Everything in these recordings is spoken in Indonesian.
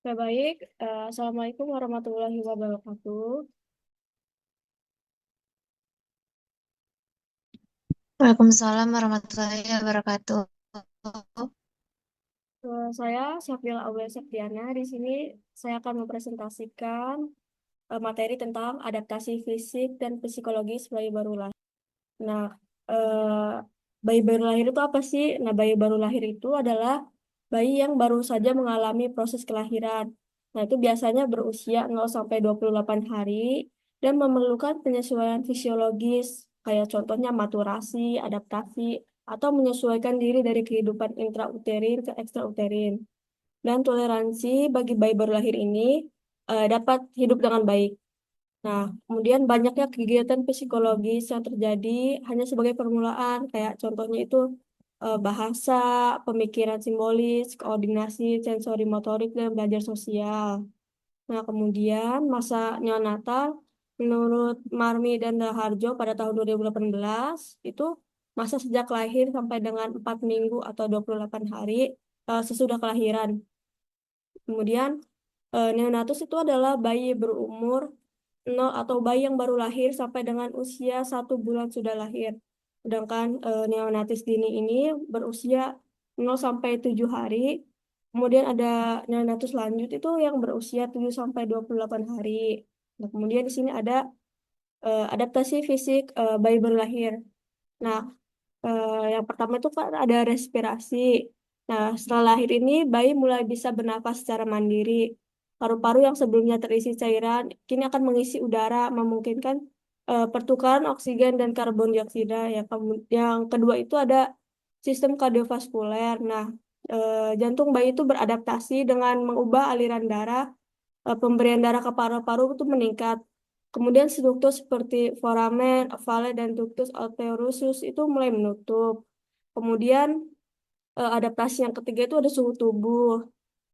Ya, baik. Assalamualaikum warahmatullahi wabarakatuh. Waalaikumsalam warahmatullahi wabarakatuh. Saya Syafila Aulia Septiana. Di sini saya akan mempresentasikan materi tentang adaptasi fisik dan psikologis bayi baru lahir. Nah, eh, bayi baru lahir itu apa sih? Nah, bayi baru lahir itu adalah bayi yang baru saja mengalami proses kelahiran. Nah, itu biasanya berusia 0 sampai 28 hari dan memerlukan penyesuaian fisiologis, kayak contohnya maturasi, adaptasi, atau menyesuaikan diri dari kehidupan intrauterin ke ekstrauterin. Dan toleransi bagi bayi baru lahir ini dapat hidup dengan baik. Nah, kemudian banyaknya kegiatan psikologis yang terjadi hanya sebagai permulaan, kayak contohnya itu bahasa, pemikiran simbolis, koordinasi, sensori motorik, dan belajar sosial. Nah, kemudian masa neonatal, menurut Marmi dan Raharjo pada tahun 2018, itu masa sejak lahir sampai dengan 4 minggu atau 28 hari sesudah kelahiran. Kemudian neonatus itu adalah bayi berumur 0 atau bayi yang baru lahir sampai dengan usia 1 bulan sudah lahir. Sedangkan neonatis dini ini berusia 0 sampai 7 hari. Kemudian ada neonatus lanjut itu yang berusia 7 sampai 28 hari. Nah, kemudian di sini ada adaptasi fisik bayi baru lahir. Nah, yang pertama itu kan ada respirasi. Nah, setelah lahir ini bayi mulai bisa bernafas secara mandiri. Paru-paru yang sebelumnya terisi cairan kini akan mengisi udara, memungkinkan pertukaran oksigen dan karbon dioksida. Yang kedua itu ada sistem kardiovaskuler. Nah, jantung bayi itu beradaptasi dengan mengubah aliran darah, pemberian darah ke paru-paru itu meningkat. Kemudian struktur seperti foramen, ovale, dan ductus arteriosus itu mulai menutup. Kemudian adaptasi yang ketiga itu ada suhu tubuh.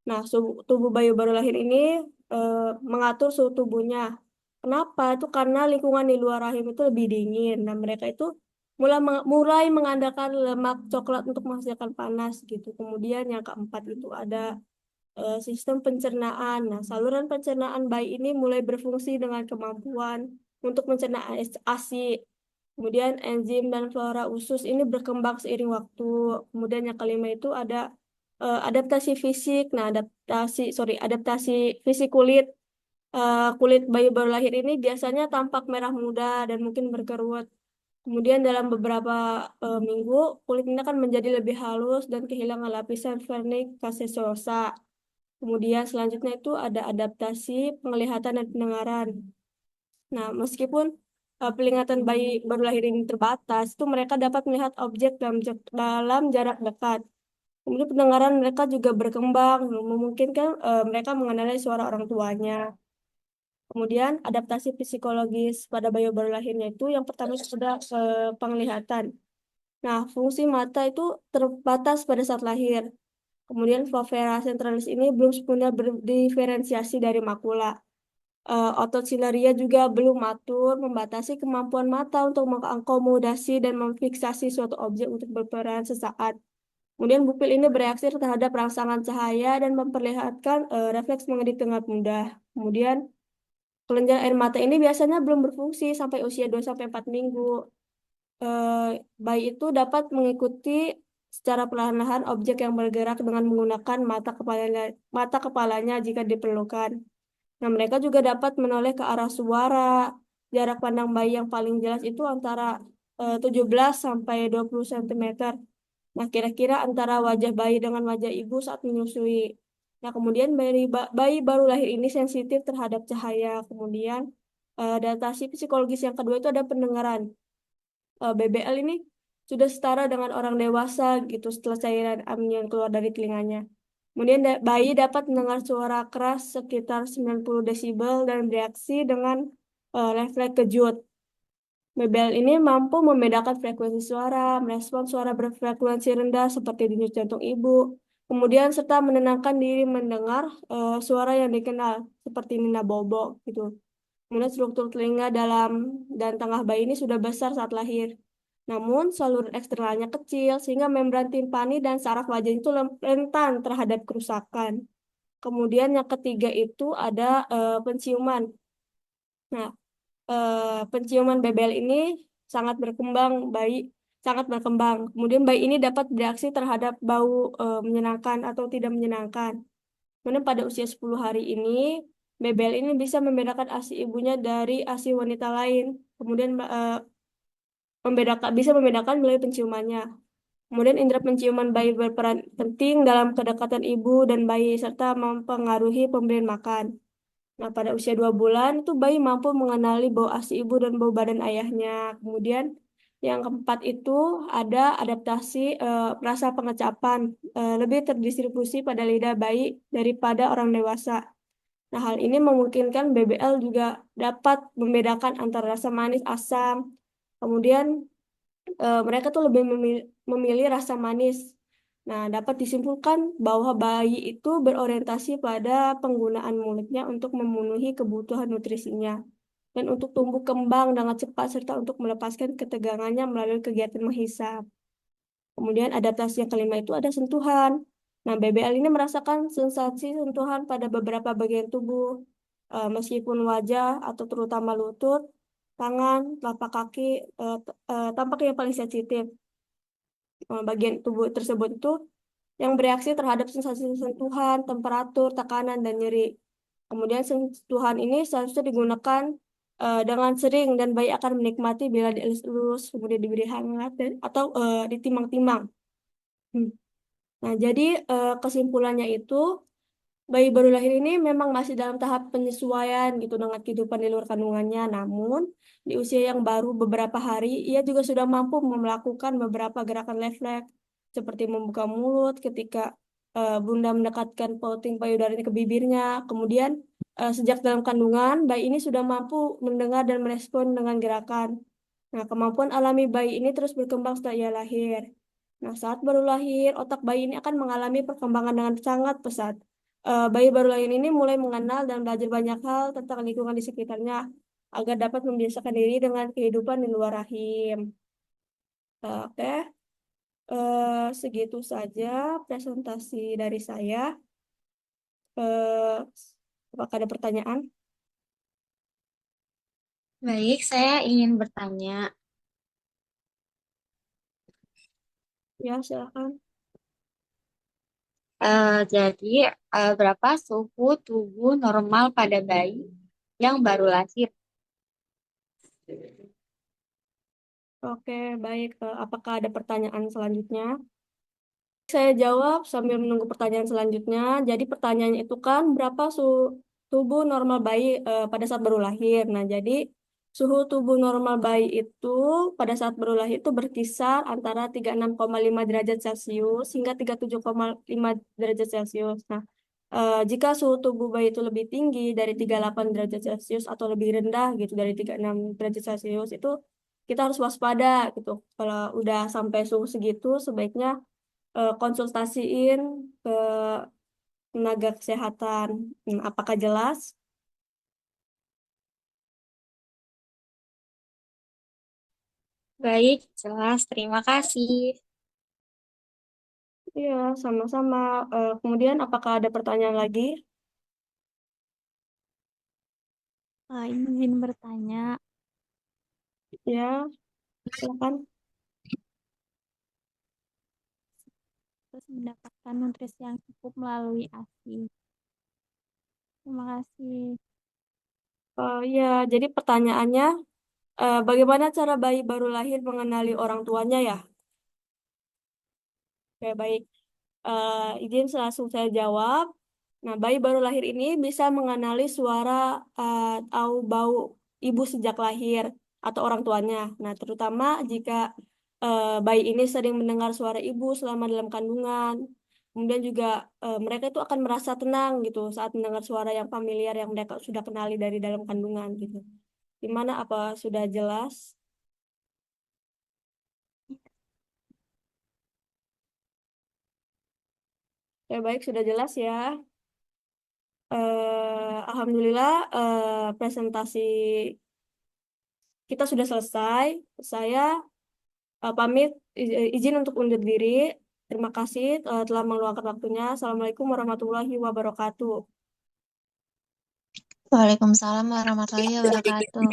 Nah, suhu tubuh bayi baru lahir ini eh, mengatur suhu tubuhnya. Kenapa? Itu karena lingkungan di luar rahim itu lebih dingin. Nah, mereka itu mulai mengandalkan lemak coklat untuk menghasilkan panas gitu. Kemudian yang keempat itu ada sistem pencernaan. Nah, saluran pencernaan bayi ini mulai berfungsi dengan kemampuan untuk mencerna ASI. Kemudian enzim dan flora usus ini berkembang seiring waktu. Kemudian yang kelima itu ada adaptasi fisik. Nah, adaptasi fisik kulit. Kulit bayi baru lahir ini biasanya tampak merah muda dan mungkin berkerut. Kemudian dalam beberapa minggu, kulit ini akan menjadi lebih halus dan kehilangan lapisan vernik caseosa. Kemudian selanjutnya itu ada adaptasi penglihatan dan pendengaran. Nah, meskipun penglihatan bayi baru lahir ini terbatas, itu mereka dapat melihat objek dalam jarak dekat. Kemudian pendengaran mereka juga berkembang, memungkinkan mereka mengenali suara orang tuanya. Kemudian adaptasi psikologis pada bayi baru lahirnya itu yang pertama sudah penglihatan. Nah, fungsi mata itu terbatas pada saat lahir. Kemudian fovea centralis ini belum sepenuhnya berdiferensiasi dari makula. Otot silaria juga belum matur, membatasi kemampuan mata untuk mengakomodasi dan memfiksasi suatu objek untuk berperan sesaat. Kemudian pupil ini bereaksi terhadap rangsangan cahaya dan memperlihatkan refleks mengedik dengan mudah. Kemudian kelenjar air mata ini biasanya belum berfungsi sampai usia 2 sampai 4 minggu. Eh, Bayi itu dapat mengikuti secara perlahan-lahan objek yang bergerak dengan menggunakan mata kepalanya jika diperlukan. Nah, mereka juga dapat menoleh ke arah suara. Jarak pandang bayi yang paling jelas itu antara 17 sampai 20 cm. Nah, kira-kira antara wajah bayi dengan wajah ibu saat menyusui. Nah, kemudian bayi baru lahir ini sensitif terhadap cahaya. Kemudian adaptasi psikologis yang kedua itu ada pendengaran. BBL ini sudah setara dengan orang dewasa gitu setelah cairan amnion keluar dari telinganya. Kemudian bayi dapat mendengar suara keras sekitar 90 desibel dan bereaksi dengan refleks kejut. BBL ini mampu membedakan frekuensi suara, merespon suara berfrekuensi rendah seperti denyut jantung ibu, kemudian serta menenangkan diri mendengar suara yang dikenal seperti nina bobo gitu. Kemudian struktur telinga dalam dan tengah bayi ini sudah besar saat lahir. Namun saluran eksternalnya kecil sehingga membran timpani dan saraf wajah itu rentan terhadap kerusakan. Kemudian yang ketiga itu ada penciuman. Nah, penciuman BBL ini sangat berkembang, bayi sangat berkembang. Kemudian bayi ini dapat bereaksi terhadap bau menyenangkan atau tidak menyenangkan. Kemudian pada usia 10 hari ini, BBL ini bisa membedakan ASI ibunya dari ASI wanita lain. Kemudian bisa membedakan melalui penciumannya. Kemudian indera penciuman bayi berperan penting dalam kedekatan ibu dan bayi serta mempengaruhi pemberian makan. Nah, pada usia 2 bulan itu bayi mampu mengenali bau ASI ibu dan bau badan ayahnya. Kemudian yang keempat itu ada adaptasi rasa pengecapan lebih terdistribusi pada lidah bayi daripada orang dewasa. Nah, hal ini memungkinkan BBL juga dapat membedakan antara rasa manis, asam. Kemudian mereka tuh lebih memilih rasa manis. Nah, dapat disimpulkan bahwa bayi itu berorientasi pada penggunaan mulutnya untuk memenuhi kebutuhan nutrisinya dan untuk tumbuh kembang dengan cepat serta untuk melepaskan ketegangannya melalui kegiatan menghisap. Kemudian adaptasi yang kelima itu ada sentuhan. Nah, BBL ini merasakan sensasi sentuhan pada beberapa bagian tubuh, meskipun wajah atau terutama lutut, tangan, telapak kaki, tampaknya yang paling sensitif. Bagian tubuh tersebut itu yang bereaksi terhadap sensasi sentuhan, temperatur, tekanan, dan nyeri. Kemudian sentuhan ini seharusnya digunakan dengan sering dan bayi akan menikmati bila dielus-elus, kemudian diberi hangat, atau ditimang-timang. Hmm. Nah, jadi kesimpulannya itu bayi baru lahir ini memang masih dalam tahap penyesuaian gitu dengan kehidupan di luar kandungannya. Namun, di usia yang baru beberapa hari, ia juga sudah mampu melakukan beberapa gerakan refleks, seperti membuka mulut ketika bunda mendekatkan pouting payudaranya ke bibirnya. Kemudian, sejak dalam kandungan, bayi ini sudah mampu mendengar dan merespon dengan gerakan. Nah, kemampuan alami bayi ini terus berkembang setelah ia lahir. Nah, saat baru lahir, otak bayi ini akan mengalami perkembangan dengan sangat pesat. Bayi baru lahir ini mulai mengenal dan belajar banyak hal tentang lingkungan di sekitarnya agar dapat membiasakan diri dengan kehidupan di luar rahim. Oke, segitu saja presentasi dari saya. Eh, Apakah ada pertanyaan? Baik, saya ingin bertanya. Ya, silakan. Jadi, berapa suhu tubuh normal pada bayi yang baru lahir? Oke, baik. Apakah ada pertanyaan selanjutnya? Saya jawab sambil menunggu pertanyaan selanjutnya. Jadi pertanyaannya itu kan berapa suhu tubuh normal bayi pada saat baru lahir. Nah, jadi suhu tubuh normal bayi itu pada saat baru lahir itu berkisar antara 36,5 derajat Celcius hingga 37,5 derajat Celcius. Nah, jika suhu tubuh bayi itu lebih tinggi dari 38 derajat Celcius atau lebih rendah gitu dari 36 derajat Celcius itu kita harus waspada gitu. Kalau udah sampai suhu segitu sebaiknya konsultasiin ke tenaga kesehatan. Apakah jelas? Baik, jelas. Terima kasih. Iya, sama-sama. Kemudian, apakah ada pertanyaan lagi? Izin bertanya, Ya, silakan. terus mendapatkan nutrisi yang cukup melalui ASI. Terima kasih. Ya, jadi pertanyaannya, bagaimana cara bayi baru lahir mengenali orang tuanya ya? Oke, baik. Izin langsung saya jawab. Nah, bayi baru lahir ini bisa mengenali suara atau bau ibu sejak lahir atau orang tuanya. Nah, terutama jika bayi ini sering mendengar suara ibu selama dalam kandungan. Kemudian juga mereka itu akan merasa tenang gitu saat mendengar suara yang familiar yang mereka sudah kenali dari dalam kandungan gitu. Gimana apa sudah jelas? Ya, baik, sudah jelas ya. Alhamdulillah presentasi kita sudah selesai. Saya pamit izin untuk undur diri. Terima kasih telah meluangkan waktunya. Assalamualaikum warahmatullahi wabarakatuh. Waalaikumsalam warahmatullahi wabarakatuh.